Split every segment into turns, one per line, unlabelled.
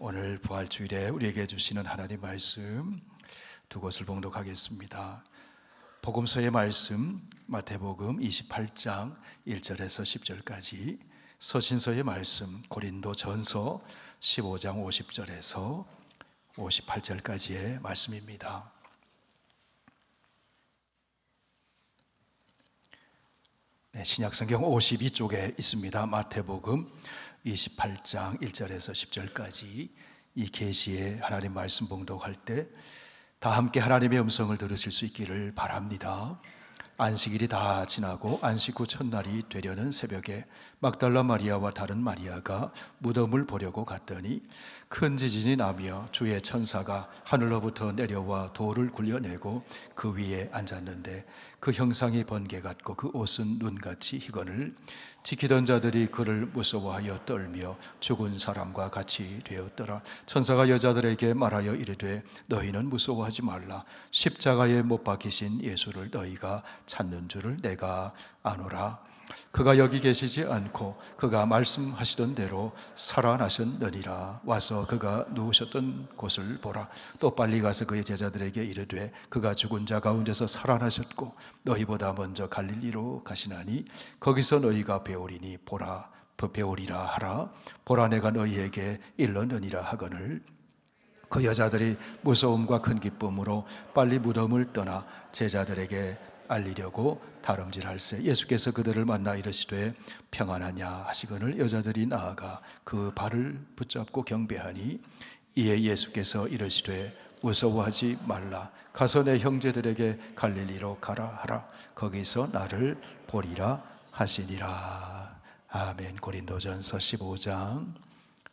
오늘 부활주일에 우리에게 주시는 하나님 말씀 두 곳을 봉독하겠습니다. 복음서의 말씀 마태복음 28장 1절에서 10절까지, 서신서의 말씀 고린도전서 15장 50절에서 58절까지의 말씀입니다. 신약성경 52쪽에 있습니다. 마태복음 28장 1절에서 10절까지 이 계시의 하나님 말씀 봉독할 때 다 함께 하나님의 음성을 들으실 수 있기를 바랍니다. 안식일이 다 지나고 안식 후 첫날이 되려는 새벽에 막달라 마리아와 다른 마리아가 무덤을 보려고 갔더니 큰 지진이 나며 주의 천사가 하늘로부터 내려와 돌을 굴려내고 그 위에 앉았는데 그 형상이 번개 같고 그 옷은 눈같이 희거늘. 지키던 자들이 그를 무서워하여 떨며 죽은 사람과 같이 되었더라. 천사가 여자들에게 말하여 이르되 너희는 무서워하지 말라. 십자가에 못 박히신 예수를 너희가 찾는 줄을 내가 아노라. 그가 여기 계시지 않고 그가 말씀하시던 대로 살아나셨느니라. 와서 그가 누우셨던 곳을 보라. 또 빨리 가서 그의 제자들에게 이르되 그가 죽은 자 가운데서 살아나셨고 너희보다 먼저 갈릴리로 가시나니 거기서 너희가 배우리니 배우리라 하라. 보라, 내가 너희에게 일렀느니라 하거늘. 그 여자들이 무서움과 큰 기쁨으로 빨리 무덤을 떠나 제자들에게 알리려고 다름질할세 예수께서 그들을 만나 이르시되 평안하냐 하시거늘. 여자들이 나아가 그 발을 붙잡고 경배하니 이에 예수께서 이르시되 무서워하지 말라. 가서 내 형제들에게 갈릴리로 가라 하라. 거기서 나를 보리라 하시니라. 아멘. 고린도전서 15장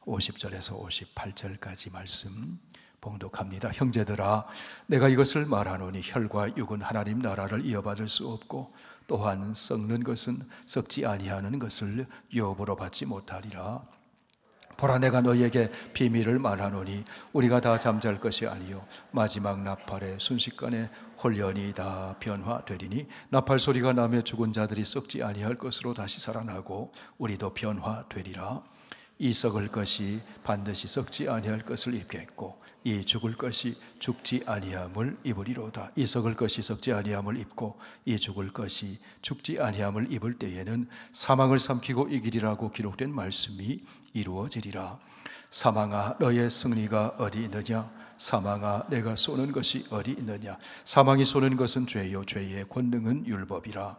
50절에서 58절까지 말씀 봉독합니다. 형제들아, 내가 이것을 말하노니 혈과 육은 하나님 나라를 이어받을 수 없고 또한 썩는 것은 썩지 아니하는 것을 유업으로 받지 못하리라. 보라, 내가 너희에게 비밀을 말하노니 우리가 다 잠잘 것이 아니요 마지막 나팔에 순식간에 홀연히 다 변화되리니 나팔 소리가 나며 죽은 자들이 썩지 아니할 것으로 다시 살아나고 우리도 변화되리라. 이 썩을 것이 반드시 썩지 아니할 것을 입겠고 이 죽을 것이 죽지 아니함을 입으리로다. 이 썩을 것이 썩지 아니함을 입고 이 죽을 것이 죽지 아니함을 입을 때에는 사망을 삼키고 이기리라고 기록된 말씀이 이루어지리라. 사망아, 너의 승리가 어디 있느냐? 사망아, 내가 쏘는 것이 어디 있느냐? 사망이 쏘는 것은 죄요 죄의 권능은 율법이라.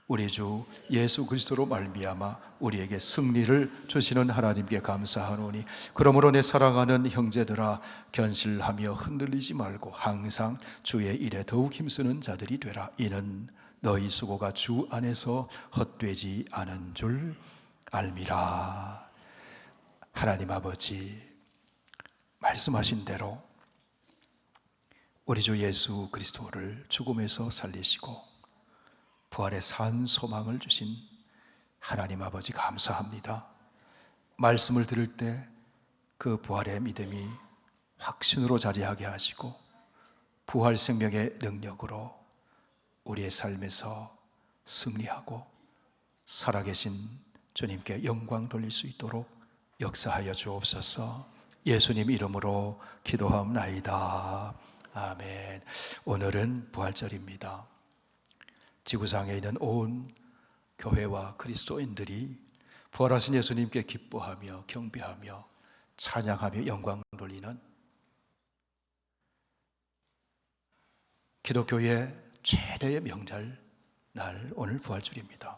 우리 주 예수 그리스도로 말미암아 우리에게 승리를 주시는 하나님께 감사하노니, 그러므로 내 사랑하는 형제들아, 견실하며 흔들리지 말고 항상 주의 일에 더욱 힘쓰는 자들이 되라. 이는 너희 수고가 주 안에서 헛되지 않은 줄 알미라. 하나님 아버지, 말씀하신 대로 우리 주 예수 그리스도를 죽음에서 살리시고 부활의 산 소망을 주신 하나님 아버지 감사합니다. 말씀을 들을 때 그 부활의 믿음이 확신으로 자리하게 하시고 부활 생명의 능력으로 우리의 삶에서 승리하고 살아계신 주님께 영광 돌릴 수 있도록 역사하여 주옵소서. 예수님 이름으로 기도하옵나이다. 아멘. 오늘은 부활절입니다. 지구상에 있는 온 교회와 그리스도인들이 부활하신 예수님께 기뻐하며 경배하며 찬양하며 영광 돌리는 기독교의 최대의 명절 날, 오늘 부활절입니다.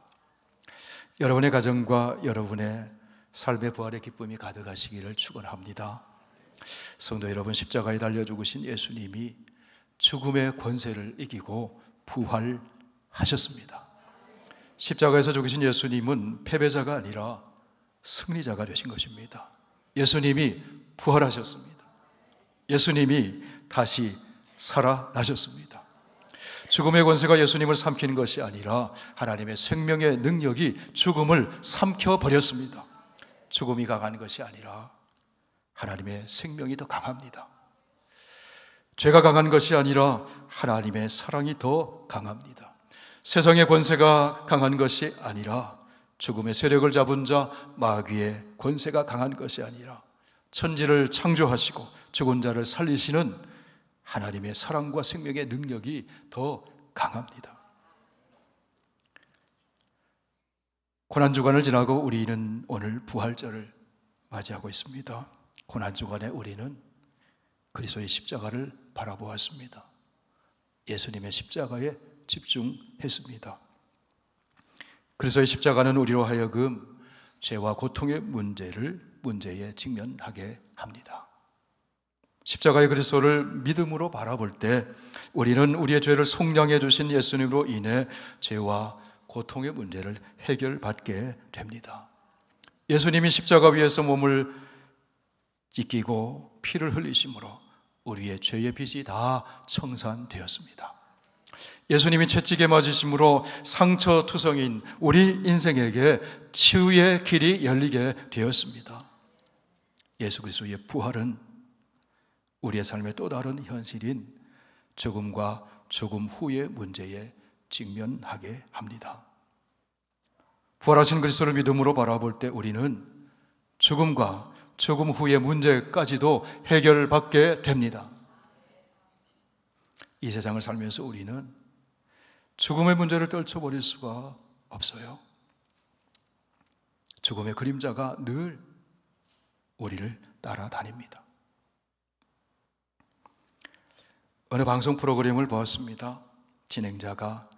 여러분의 가정과 여러분의 삶의 부활의 기쁨이 가득하시기를 축원합니다. 성도 여러분, 십자가에 달려 죽으신 예수님이 죽음의 권세를 이기고 부활하셨습니다. 십자가에서 죽으신 예수님은 패배자가 아니라 승리자가 되신 것입니다. 예수님이 부활하셨습니다. 예수님이 다시 살아나셨습니다. 죽음의 권세가 예수님을 삼키는 것이 아니라 하나님의 생명의 능력이 죽음을 삼켜버렸습니다. 죽음이 강한 것이 아니라 하나님의 생명이 더 강합니다. 죄가 강한 것이 아니라 하나님의 사랑이 더 강합니다. 세상의 권세가 강한 것이 아니라 죽음의 세력을 잡은 자 마귀의 권세가 강한 것이 아니라 천지를 창조하시고 죽은 자를 살리시는 하나님의 사랑과 생명의 능력이 더 강합니다. 고난주간을 지나고 우리는 오늘 부활절을 맞이하고 있습니다. 고난주간에 우리는 그리스도의 십자가를 바라보았습니다. 예수님의 십자가에 집중했습니다. 그리스도의 십자가는 우리로 하여금 죄와 고통의 문제에 직면하게 합니다. 십자가의 그리스도를 믿음으로 바라볼 때 우리는 우리의 죄를 속량해 주신 예수님으로 인해 죄와 고통의 문제를 해결받게 됩니다. 예수님이 십자가 위에서 몸을 찢기고 피를 흘리심으로 우리의 죄의 빚이 다 청산되었습니다. 예수님이 채찍에 맞으심으로 상처투성인 우리 인생에게 치유의 길이 열리게 되었습니다. 예수 그리스도의 부활은 우리의 삶의 또 다른 현실인 죽음과 죽음 후의 문제에 직면하게 합니다. 부활하신 그리스도를 믿음으로 바라볼 때 우리는 죽음과 죽음 후의 문제까지도 해결받게 됩니다. 이 세상을 살면서 우리는 죽음의 문제를 떨쳐버릴 수가 없어요. 죽음의 그림자가 늘 우리를 따라다닙니다. 어느 방송 프로그램을 보았습니다. 진행자가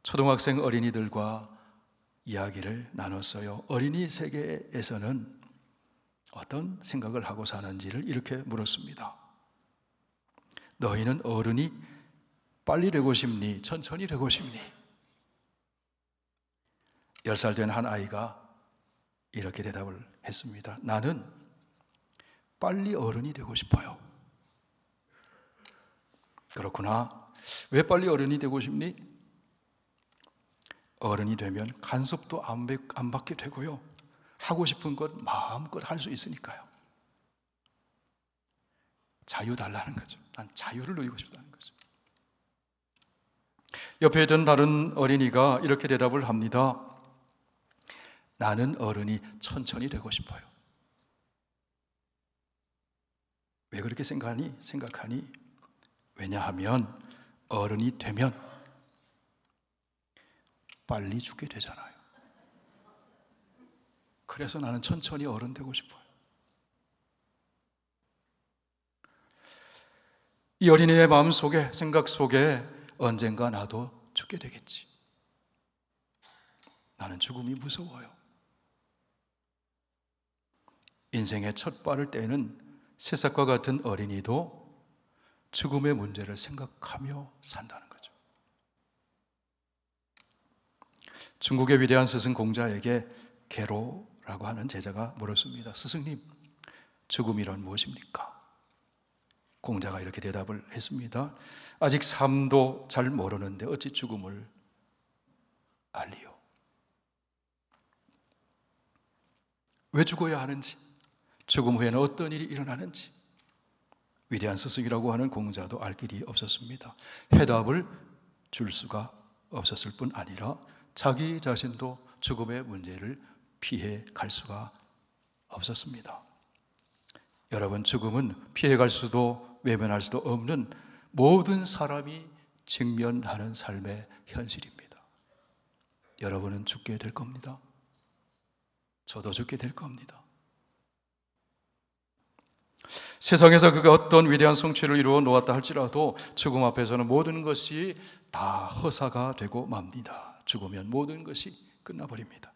초등학생 어린이들과 이야기를 나눴어요. 어린이 세계에서는 어떤 생각을 하고 사는지를 이렇게 물었습니다. 너희는 어른이 빨리 되고 싶니? 천천히 되고 싶니? 10살 된 한 아이가 이렇게 대답을 했습니다. 나는 빨리 어른이 되고 싶어요. 그렇구나. 왜 빨리 어른이 되고 싶니? 어른이 되면 간섭도 안 받게 되고요. 하고 싶은 것 마음껏 할 수 있으니까요. 자유 달라는 거죠. 난 자유를 누리고 싶다는 거죠. 옆에 있던 다른 어린이가 이렇게 대답을 합니다. 나는 어른이 천천히 되고 싶어요. 왜 그렇게 생각하니? 왜냐하면 어른이 되면 빨리 죽게 되잖아요. 그래서 나는 천천히 어른 되고 싶어요. 이 어린이의 마음 속에, 생각 속에 언젠가 나도 죽게 되겠지. 나는 죽음이 무서워요. 인생의 첫 발을 떼는 새싹과 같은 어린이도 죽음의 문제를 생각하며 산다는 거죠. 중국의 위대한 스승 공자에게 계로라고 하는 제자가 물었습니다. 스승님, 죽음이란 무엇입니까? 공자가 이렇게 대답을 했습니다. 아직 삶도 잘 모르는데 어찌 죽음을 알리요? 왜 죽어야 하는지, 죽음 후에는 어떤 일이 일어나는지 위대한 스승이라고 하는 공자도 알 길이 없었습니다. 해답을 줄 수가 없었을 뿐 아니라 자기 자신도 죽음의 문제를 피해 갈 수가 없었습니다. 여러분, 죽음은 피해 갈 수도 외면할 수도 없는 모든 사람이 직면하는 삶의 현실입니다. 여러분은 죽게 될 겁니다. 저도 죽게 될 겁니다. 세상에서 그가 어떤 위대한 성취를 이루어 놓았다 할지라도 죽음 앞에서는 모든 것이 다 허사가 되고 맙니다. 죽으면 모든 것이 끝나버립니다.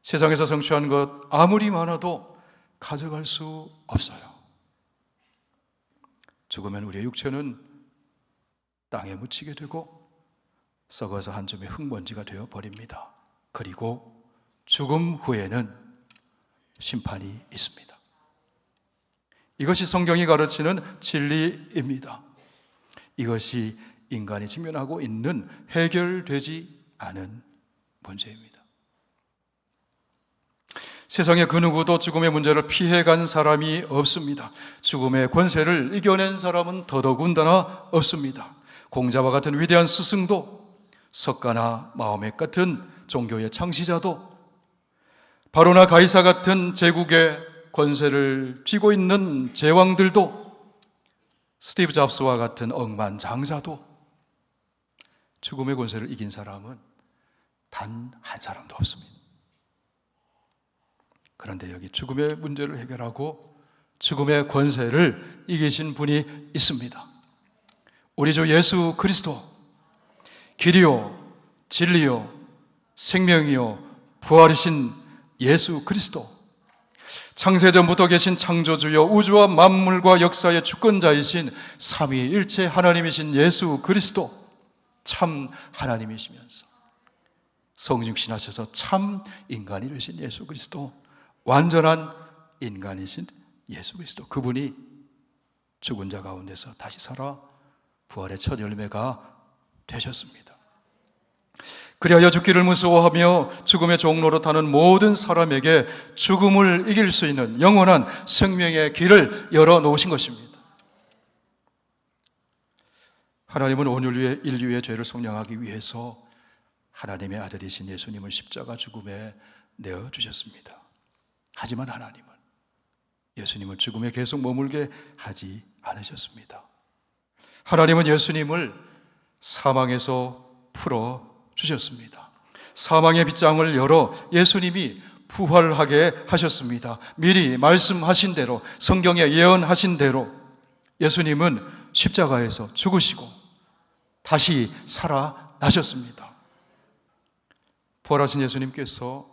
세상에서 성취한 것 아무리 많아도 가져갈 수 없어요. 죽으면 우리의 육체는 땅에 묻히게 되고 썩어서 한 줌의 흙먼지가 되어 버립니다. 그리고 죽음 후에는 심판이 있습니다. 이것이 성경이 가르치는 진리입니다. 이것이 인간이 직면하고 있는 해결되지 않은 문제입니다. 세상의 그 누구도 죽음의 문제를 피해간 사람이 없습니다. 죽음의 권세를 이겨낸 사람은 더더군다나 없습니다. 공자와 같은 위대한 스승도, 석가나 마호멧 같은 종교의 창시자도, 바로나 가이사 같은 제국의 권세를 쥐고 있는 제왕들도, 스티브 잡스와 같은 억만장자도 죽음의 권세를 이긴 사람은 단 한 사람도 없습니다. 그런데 여기 죽음의 문제를 해결하고 죽음의 권세를 이기신 분이 있습니다. 우리 주 예수 그리스도, 길이요 진리요 생명이요 부활이신 예수 그리스도, 창세전부터 계신 창조주여 우주와 만물과 역사의 주권자이신 삼위일체 하나님이신 예수 그리스도, 참 하나님이시면서 성육신하셔서 참 인간이 되신 예수 그리스도, 완전한 인간이신 예수 그리스도, 그분이 죽은 자 가운데서 다시 살아 부활의 첫 열매가 되셨습니다. 그리하여 죽기를 무서워하며 죽음의 종로로 타는 모든 사람에게 죽음을 이길 수 있는 영원한 생명의 길을 열어놓으신 것입니다. 하나님은 온 인류의 죄를 속량하기 위해서 하나님의 아들이신 예수님을 십자가 죽음에 내어주셨습니다. 하지만 하나님은 예수님을 죽음에 계속 머물게 하지 않으셨습니다. 하나님은 예수님을 사망에서 풀어주셨습니다. 사망의 빗장을 열어 예수님이 부활하게 하셨습니다. 미리 말씀하신 대로, 성경에 예언하신 대로 예수님은 십자가에서 죽으시고 다시 살아나셨습니다. 부활하신 예수님께서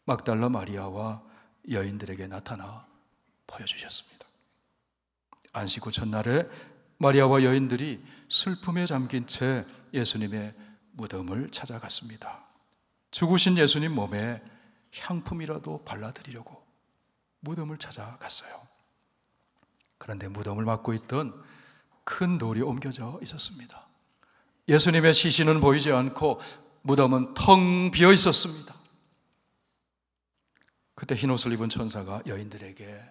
막달라 마리아와 여인들에게 나타나 보여주셨습니다. 안식 후 첫날에 마리아와 여인들이 슬픔에 잠긴 채 예수님의 무덤을 찾아갔습니다. 죽으신 예수님 몸에 향품이라도 발라드리려고 무덤을 찾아갔어요. 그런데 무덤을 막고 있던 큰 돌이 옮겨져 있었습니다. 예수님의 시신은 보이지 않고 무덤은 텅 비어 있었습니다. 그때 흰옷을 입은 천사가 여인들에게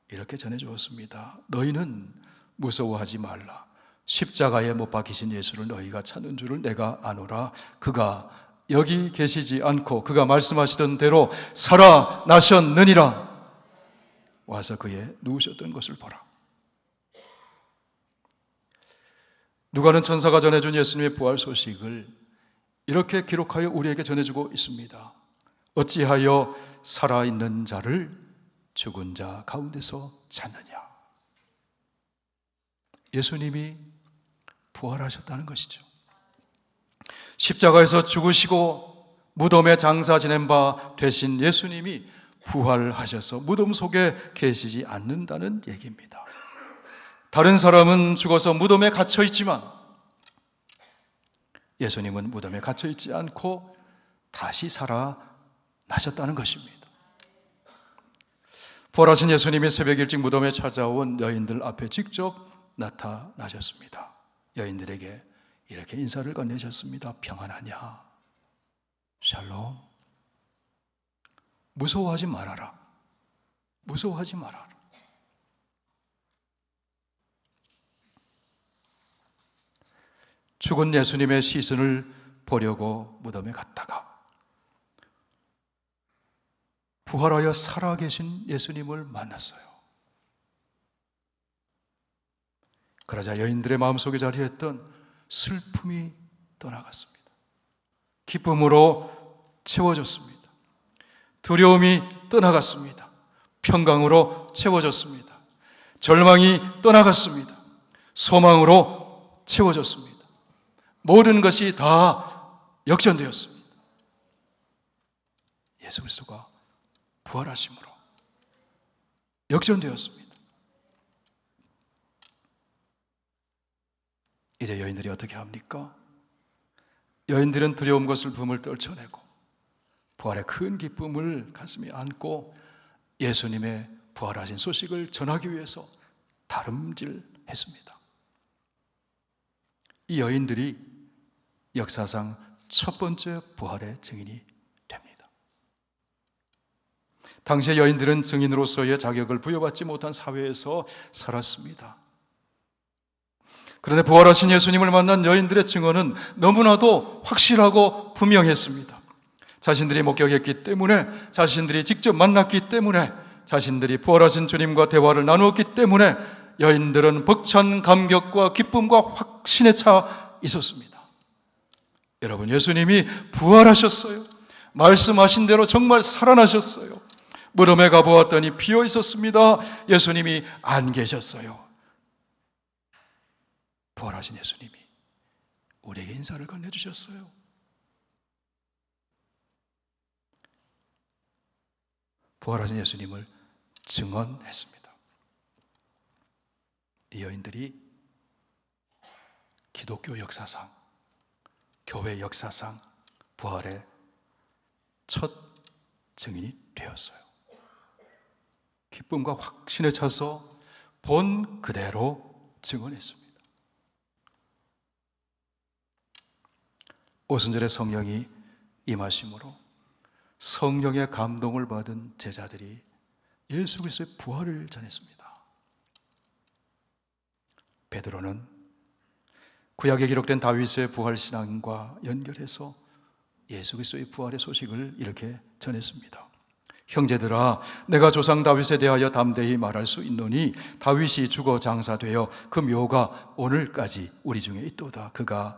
이렇게 전해주었습니다. 너희는 무서워하지 말라. 십자가에 못 박히신 예수를 너희가 찾는 줄을 내가 아노라. 그가 여기 계시지 않고 그가 말씀하시던 대로 살아나셨느니라. 와서 그의 누우셨던 것을 보라. 누가는 천사가 전해준 예수님의 부활 소식을 이렇게 기록하여 우리에게 전해주고 있습니다. 어찌하여 살아있는 자를 죽은 자 가운데서 찾느냐. 예수님이 부활하셨다는 것이죠. 십자가에서 죽으시고 무덤에 장사 지낸 바 되신 예수님이 부활하셔서 무덤 속에 계시지 않는다는 얘기입니다. 다른 사람은 죽어서 무덤에 갇혀 있지만 예수님은 무덤에 갇혀 있지 않고 다시 살아나셨다는 것입니다. 부활하신 예수님이 새벽 일찍 무덤에 찾아온 여인들 앞에 직접 나타나셨습니다. 여인들에게 이렇게 인사를 건네셨습니다. 평안하냐? 샬롬. 무서워하지 말아라. 무서워하지 말아라. 죽은 예수님의 시신을 보려고 무덤에 갔다가 부활하여 살아계신 예수님을 만났어요. 그러자 여인들의 마음속에 자리했던 슬픔이 떠나갔습니다. 기쁨으로 채워졌습니다. 두려움이 떠나갔습니다. 평강으로 채워졌습니다. 절망이 떠나갔습니다. 소망으로 채워졌습니다. 모든 것이 다 역전되었습니다. 예수 그리스도가 부활하심으로 역전되었습니다. 이제 여인들이 어떻게 합니까? 여인들은 두려움과 슬픔을 떨쳐내고 부활의 큰 기쁨을 가슴에 안고 예수님의 부활하신 소식을 전하기 위해서 다름질했습니다. 이 여인들이 역사상 첫 번째 부활의 증인이 됩니다. 당시의 여인들은 증인으로서의 자격을 부여받지 못한 사회에서 살았습니다. 그런데 부활하신 예수님을 만난 여인들의 증언은 너무나도 확실하고 분명했습니다. 자신들이 목격했기 때문에, 자신들이 직접 만났기 때문에 자신들이 부활하신 주님과 대화를 나누었기 때문에 여인들은 벅찬 감격과 기쁨과 확신에 차 있었습니다. 여러분, 예수님이 부활하셨어요. 말씀하신 대로 정말 살아나셨어요. 무덤에 가보았더니 비어 있었습니다. 예수님이 안 계셨어요. 부활하신 예수님이 우리에게 인사를 건네주셨어요. 부활하신 예수님을 증언했습니다. 이 여인들이 기독교 역사상, 교회 역사상 부활의 첫 증인이 되었어요. 기쁨과 확신에 차서 본 그대로 증언했습니다. 오순절에 성령이 임하심으로 성령의 감동을 받은 제자들이 예수 그리스도의 부활을 전했습니다. 베드로는 구약에 기록된 다윗의 부활 신앙과 연결해서 예수 그리스도의 부활의 소식을 이렇게 전했습니다. 형제들아, 내가 조상 다윗에 대하여 담대히 말할 수 있노니 다윗이 죽어 장사되어 그 묘가 오늘까지 우리 중에 있도다.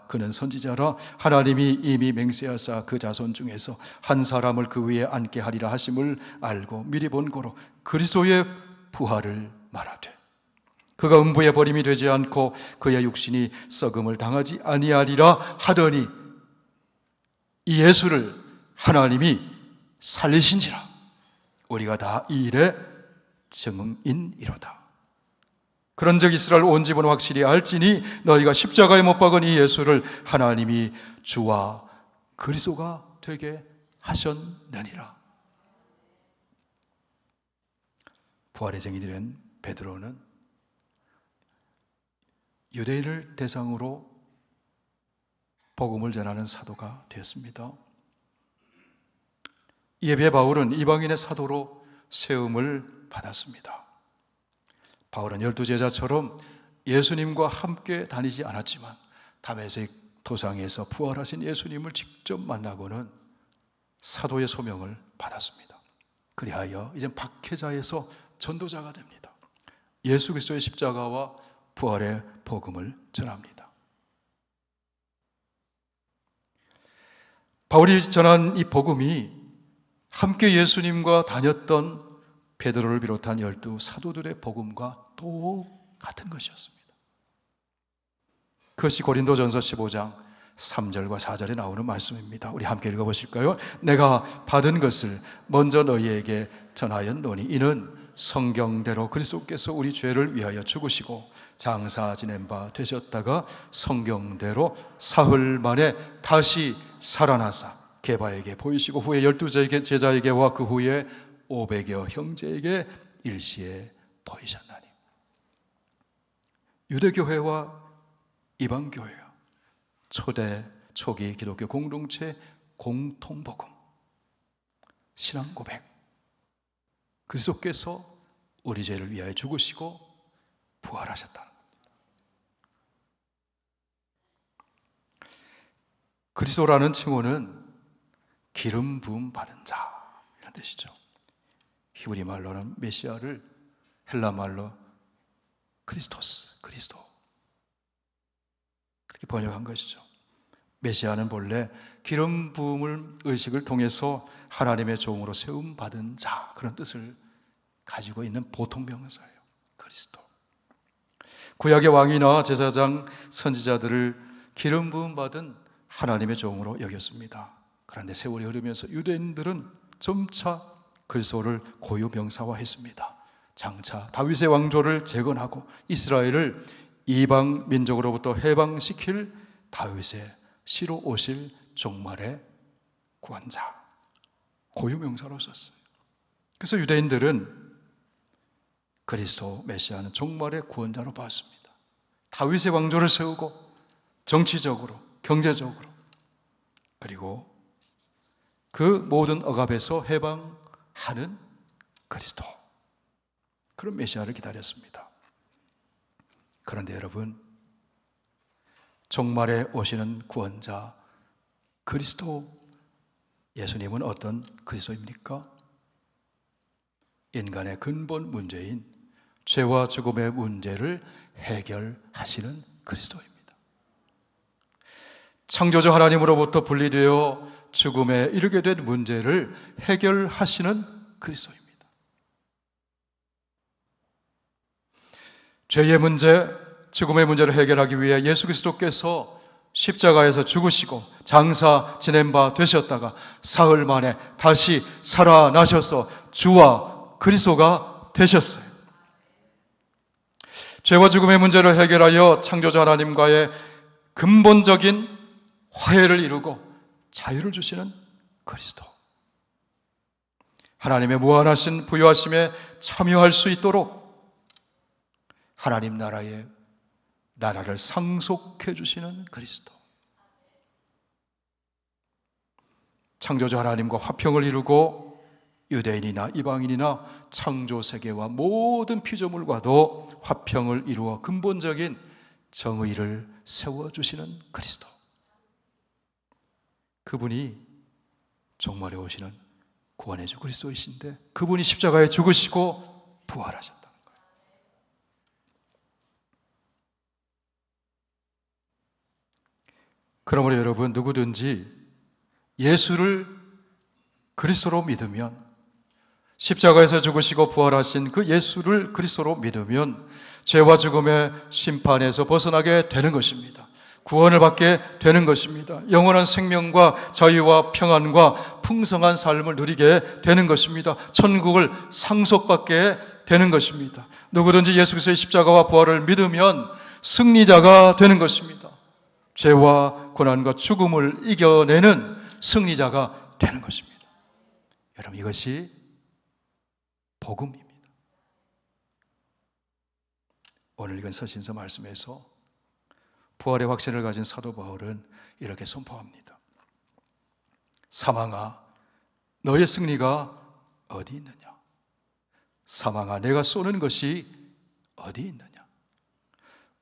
그는 선지자라 하나님이 이미 맹세하사 그 자손 중에서 한 사람을 그 위에 앉게 하리라 하심을 알고 미리 본 고로 그리스도의 부활을 말하되 그가 음부에 버림이 되지 않고 그의 육신이 썩음을 당하지 아니하리라 하더니 이 예수를 하나님이 살리신지라. 우리가 다 이 일의 증인이로다. 그런즉 이스라엘 온 집은 확실히 알지니 너희가 십자가에 못 박은 이 예수를 하나님이 주와 그리스도가 되게 하셨느니라. 부활의 증인이 된 베드로는 유대인을 대상으로 복음을 전하는 사도가 되었습니다. 이에 비해 바울은 이방인의 사도로 세움을 받았습니다. 바울은 12제자처럼 예수님과 함께 다니지 않았지만 다메섹 도상에서 부활하신 예수님을 직접 만나고는 사도의 소명을 받았습니다. 그리하여 이제 박해자에서 전도자가 됩니다. 예수 그리스도의 십자가와 부활의 복음을 전합니다. 바울이 전한 이 복음이 함께 예수님과 다녔던 베드로를 비롯한 12 사도들의 복음과 똑같은 것이었습니다. 그것이 고린도전서 15장 3절과 4절에 나오는 말씀입니다. 우리 함께 읽어보실까요? 내가 받은 것을 먼저 너희에게 전하였노니 이는 성경대로 그리스도께서 우리 죄를 위하여 죽으시고 장사 지낸 바 되셨다가 성경대로 사흘 만에 다시 살아나사 게바에게 보이시고 후에 12제자에게와 그 후에 500여 형제에게 일시에 보이셨나니. 유대교회와 이방교회와 초기 기독교 공동체 공통복음, 신앙 고백, 그리스도께서 우리 죄를 위하여 죽으시고 부활하셨다는 겁니다. 그리스도라는 칭호는 기름 부음 받은 자 이런 뜻이죠. 히브리 말로는 메시아를 헬라 말로 크리스토스, 그리스도 그렇게 번역한 것이죠. 메시아는 본래 기름 부음을 의식을 통해서 하나님의 종으로 세움 받은 자 그런 뜻을 가지고 있는 보통 명사예요. 그리스도. 구약의 왕이나 제사장, 선지자들을 기름 부음 받은 하나님의 종으로 여겼습니다. 그런데 세월이 흐르면서 유대인들은 점차 그리스도를 고유 명사화했습니다. 장차 다윗의 왕조를 재건하고 이스라엘을 이방 민족으로부터 해방시킬 다윗의 씨로 오실 종말의 구원자, 고유 명사로 썼어요. 그래서 유대인들은 그리스도 메시아는 종말의 구원자로 봤습니다. 다윗의 왕조를 세우고 정치적으로, 경제적으로, 그리고 그 모든 억압에서 해방하는 그리스도, 그런 메시아를 기다렸습니다. 그런데 여러분, 종말에 오시는 구원자 그리스도 예수님은 어떤 그리스도입니까? 인간의 근본 문제인 죄와 죽음의 문제를 해결하시는 그리스도입니다. 창조주 하나님으로부터 분리되어 죽음에 이르게 된 문제를 해결하시는 그리스도입니다. 죄의 문제, 죽음의 문제를 해결하기 위해 예수 그리스도께서 십자가에서 죽으시고 장사 지낸 바 되셨다가 사흘 만에 다시 살아나셔서 주와 그리스도가 되셨어요. 죄와 죽음의 문제를 해결하여 창조주 하나님과의 근본적인 화해를 이루고 자유를 주시는 그리스도. 하나님의 무한하신 부유하심에 참여할 수 있도록 하나님 나라를 상속해 주시는 그리스도. 창조주 하나님과 화평을 이루고 유대인이나 이방인이나 창조 세계와 모든 피조물과도 화평을 이루어 근본적인 정의를 세워주시는 그리스도. 그분이 종말에 오시는 구원의 주 그리스도이신데 그분이 십자가에 죽으시고 부활하셨다는 거예요. 그러므로 여러분, 누구든지 예수를 그리스도로 믿으면, 십자가에서 죽으시고 부활하신 그 예수를 그리스도로 믿으면 죄와 죽음의 심판에서 벗어나게 되는 것입니다. 구원을 받게 되는 것입니다. 영원한 생명과 자유와 평안과 풍성한 삶을 누리게 되는 것입니다. 천국을 상속받게 되는 것입니다. 누구든지 예수 그리스도의 십자가와 부활을 믿으면 승리자가 되는 것입니다. 죄와 고난과 죽음을 이겨내는 승리자가 되는 것입니다. 여러분, 이것이 복음입니다. 오늘 읽은 서신서 말씀에서 부활의 확신을 가진 사도 바울은 이렇게 선포합니다. 사망아, 너의 승리가 어디 있느냐? 사망아, 내가 쏘는 것이 어디 있느냐?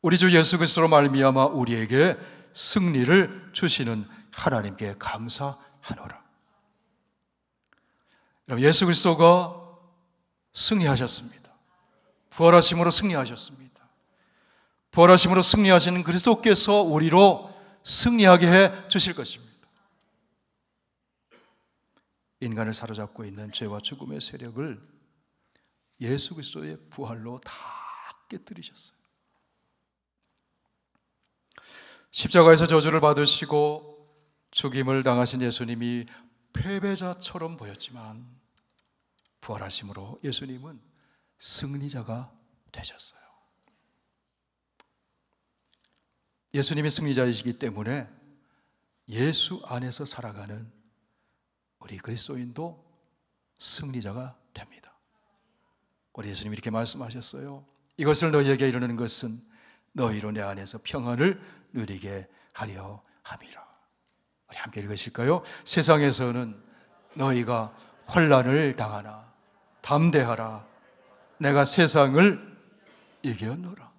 우리 주 예수 그리스도로 말미암아 우리에게 승리를 주시는 하나님께 감사하노라. 여러분, 예수 그리스도가 승리하셨습니다. 부활하심으로 승리하셨습니다. 부활하심으로 승리하시는 그리스도께서 우리로 승리하게 해 주실 것입니다. 인간을 사로잡고 있는 죄와 죽음의 세력을 예수 그리스도의 부활로 다 깨뜨리셨어요. 십자가에서 저주를 받으시고 죽임을 당하신 예수님이 패배자처럼 보였지만 부활하심으로 예수님은 승리자가 되셨어요. 예수님이 승리자이시기 때문에 예수 안에서 살아가는 우리 그리스도인도 승리자가 됩니다. 우리 예수님이 이렇게 말씀하셨어요. 이것을 너희에게 이루는 것은 너희로 내 안에서 평안을 누리게 하려 함이라. 우리 함께 읽으실까요? 세상에서는 너희가 환난을 당하나 담대하라. 내가 세상을 이겼노라.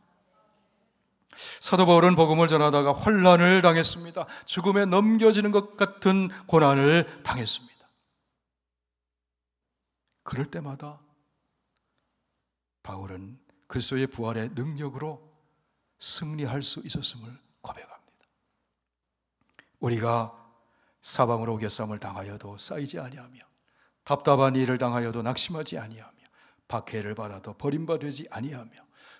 사도 바울은 복음을 전하다가 환난을 당했습니다. 죽음에 넘겨지는 것 같은 고난을 당했습니다. 그럴 때마다 바울은 그리스도의 부활의 능력으로 승리할 수 있었음을 고백합니다. 우리가 사방으로 오겨쌈을 당하여도 쌓이지 아니하며 답답한 일을 당하여도 낙심하지 아니하며 박해를 받아도 버림받지 아니하며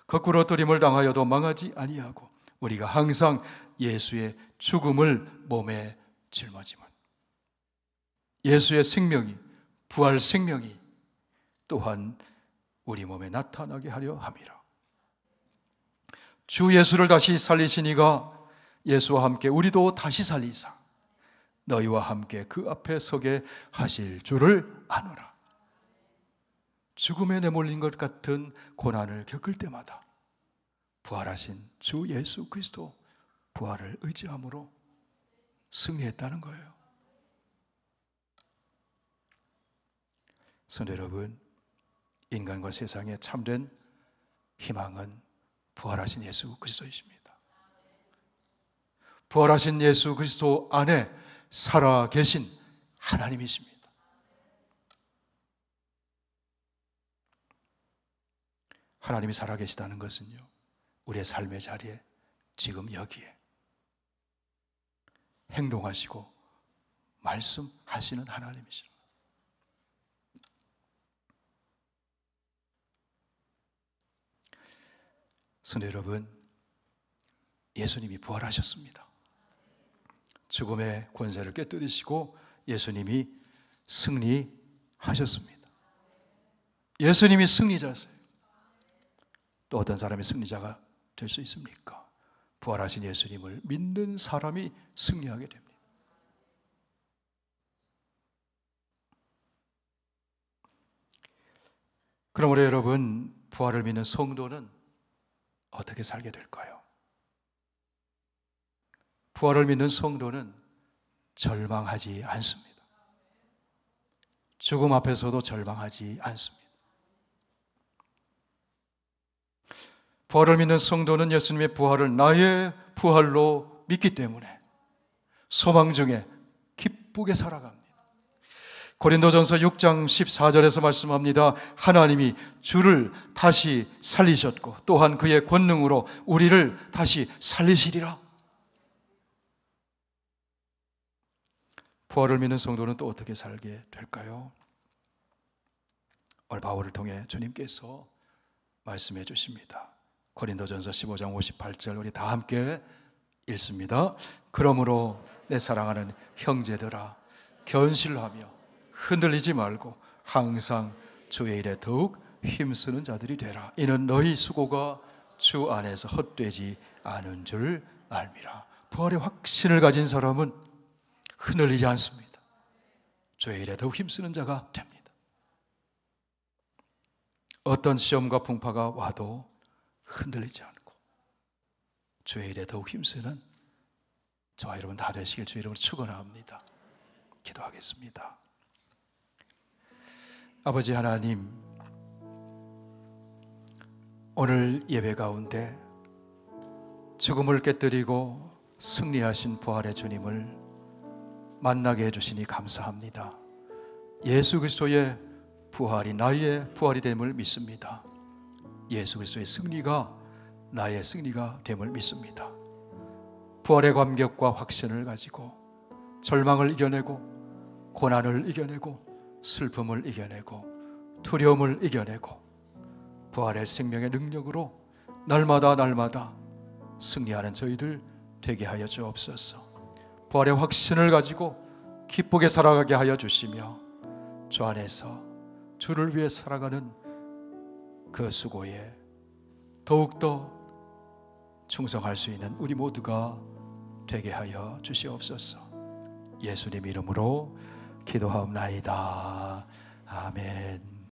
거꾸로 뜨림을 당하여도 망하지 아니하고 우리가 항상 예수의 죽음을 몸에 짊어지면 예수의 생명이, 부활 생명이 또한 우리 몸에 나타나게 하려 함이라. 주 예수를 다시 살리시니가 예수와 함께 우리도 다시 살리사 너희와 함께 그 앞에 서게 하실 줄을 아노라. 죽음에 내몰린 것 같은 고난을 겪을 때마다 부활하신 주 예수 그리스도 부활을 의지함으로 승리했다는 거예요. 성도 여러분, 인간과 세상의 참된 희망은 부활하신 예수 그리스도이십니다. 부활하신 예수 그리스도 안에 살아계신 하나님이십니다. 하나님이 살아계시다는 것은요, 우리의 삶의 자리에 지금 여기에 행동하시고 말씀하시는 하나님이시라. 성도 여러분, 예수님이 부활하셨습니다. 죽음의 권세를 깨뜨리시고 예수님이 승리하셨습니다. 예수님이 승리자세요. 또 어떤 사람이 승리자가 될 수 있습니까? 부활하신 예수님을 믿는 사람이 승리하게 됩니다. 그러므로 여러분, 부활을 믿는 성도는 어떻게 살게 될까요? 부활을 믿는 성도는 절망하지 않습니다. 죽음 앞에서도 절망하지 않습니다. 부활을 믿는 성도는 예수님의 부활을 나의 부활로 믿기 때문에 소망 중에 기쁘게 살아갑니다. 고린도전서 6장 14절에서 말씀합니다. 하나님이 주를 다시 살리셨고 또한 그의 권능으로 우리를 다시 살리시리라. 부활을 믿는 성도는 또 어떻게 살게 될까요? 오늘 바울을 통해 주님께서 말씀해 주십니다. 고린도전서 15장 58절 우리 다 함께 읽습니다. 그러므로 내 사랑하는 형제들아, 견실하며 흔들리지 말고 항상 주의 일에 더욱 힘쓰는 자들이 되라. 이는 너희 수고가 주 안에서 헛되지 않은 줄 알미라. 부활의 확신을 가진 사람은 흔들리지 않습니다. 주의 일에 더욱 힘쓰는 자가 됩니다. 어떤 시험과 풍파가 와도 흔들리지 않고 주의 일에 더욱 힘쓰는 저와 여러분 다 되시길 주의 이름으로 축원합니다. 기도하겠습니다. 아버지 하나님, 오늘 예배 가운데 죽음을 깨뜨리고 승리하신 부활의 주님을 만나게 해주시니 감사합니다. 예수 그리스도의 부활이 나의 부활이 됨을 믿습니다. 예수 그리스도의 승리가 나의 승리가 됨을 믿습니다. 부활의 감격과 확신을 가지고 절망을 이겨내고 고난을 이겨내고 슬픔을 이겨내고 두려움을 이겨내고 부활의 생명의 능력으로 날마다 승리하는 저희들 되게 하여 주옵소서. 부활의 확신을 가지고 기쁘게 살아가게 하여 주시며 주 안에서 주를 위해 살아가는 그 수고에 더욱더 충성할 수 있는 우리 모두가 되게 하여 주시옵소서. 예수님 이름으로 기도하옵나이다. 아멘.